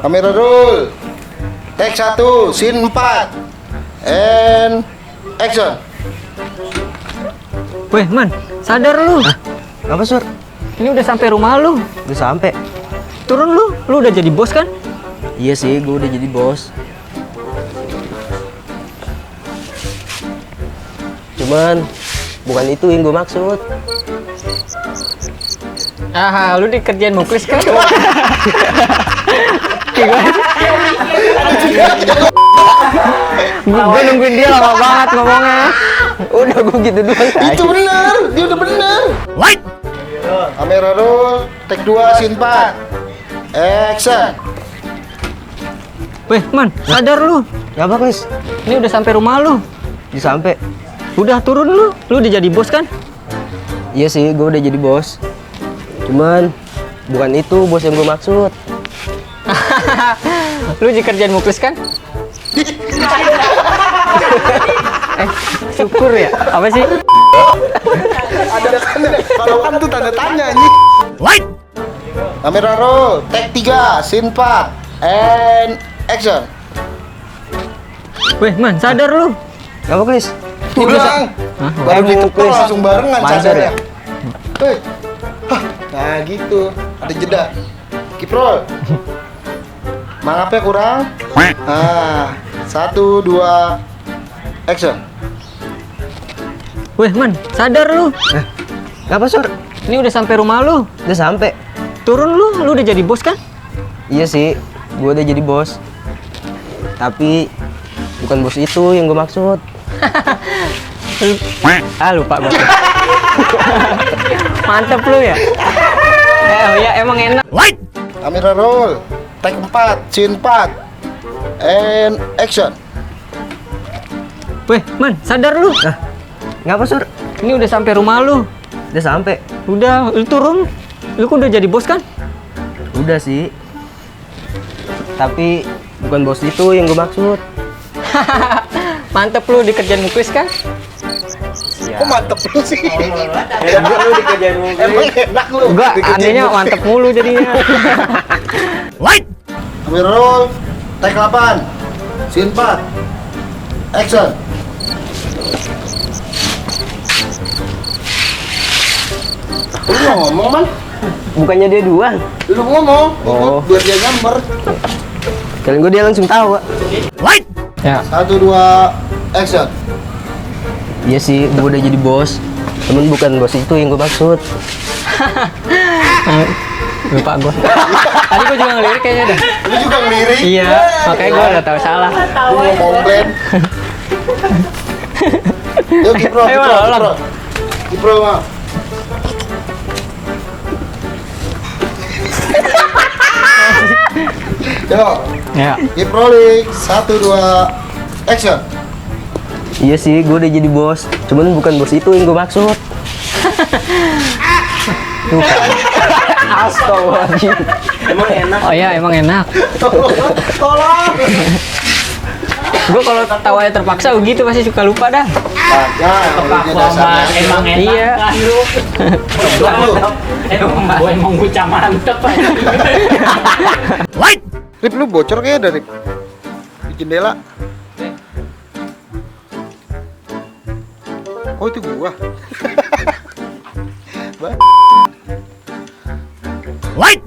Kamera roll. Take 1, scene 4. And action. Weh, Man, sadar lu. Apa Sur? Ini udah sampai rumah lu. Udah sampai. Turun lu udah jadi bos kan? Iya sih, gue udah jadi bos. Cuman bukan itu yang gue maksud. Ah, lu di kerjaan muklis kan? Gue nungguin dia lama banget ngomongnya. Udah gue gitu doang. Itu benar, dia udah benar. Light. Kamera roll. Take 2, scene 4. Action. Weh, Man, sadar lu. Ngapa Chris? Ini udah sampai rumah lu. Udah sampai. Udah turun lu udah jadi bos kan? Iya sih, gue udah jadi bos. Cuman bukan itu bos yang gue maksud. Lu di kerjaan muklis kan? Syukur ya. Apa sih? Ada kalau kan tuh tanda tanya anjing. Light. Kamera roll. Take 3, scene 4. And action. Weh, Man, sadar lu. Ngapa Chris? Pulang. Hah? Baru Emang ditepuk Chris. langsung barengan Mandor sadarnya. ya? Hei. Hah, nah gitu. Ada jeda. Keep roll. Mangapnya kurang. Nah, 1, 2, action. Weh, Man, sadar lu. Ngapa Sur? Ini udah sampai rumah lu. Udah sampai. Turun lu udah jadi bos kan? Iya sih, gue udah jadi bos. Tapi bukan bos itu yang gue maksud. Lupa gue. Mantep lu ya. Ya emang enak. Light. Kamera roll. Take 4, scene 4. And action. Weh, Man, sadar lu. Ngapa Sur? Ini udah sampai rumah lu. Udah sampai. Udah, lu turun. Lu udah jadi bos kan? Udah sih. Tapi bukan bos itu yang gue maksud. Mantep lu di kerjaan muklis kan? Ya. Kok mantep lu sih? Enak lu di kerjaan muklis. Emang enak lu. Enggak, dikerjain anehnya mulu. mantep mulu jadinya. Light. Kamera roll. Take 8, scene 4. Action. Lu nggak ngomong, Man? Bukannya dia doang. Lu ngomong, Oh. biar dia gambar. Kalian gue dia langsung tahu. Light. Ya. 1, 2, action. Iya sih, gue udah jadi bos. Cuman bukan bos itu yang gue maksud. Lupa gua. Tadi gua juga ngelirik kayaknya dah. Lu juga ngelirik. Iya, makanya gua udah tahu salah. Lu mau komplain. Yuk, Kipro, Ayo, Kipro, ulang. Kipro. Kipro, Ma. Yuk, Ya. keep rolling. 1, 2, action. Iya sih, gue udah jadi bos. Cuman bukan bos itu yang gue maksud. Tuh kan. Astagfirullahaladzim. Emang enak. Oh iya, emang enak. Tolong. Gua kalau tawanya terpaksa begitu pasti suka lupa dah. Emang Iya. Emang bocah mantep. Light. Rip, lu bocor kayaknya dari di jendela. Oh, itu gua. Light.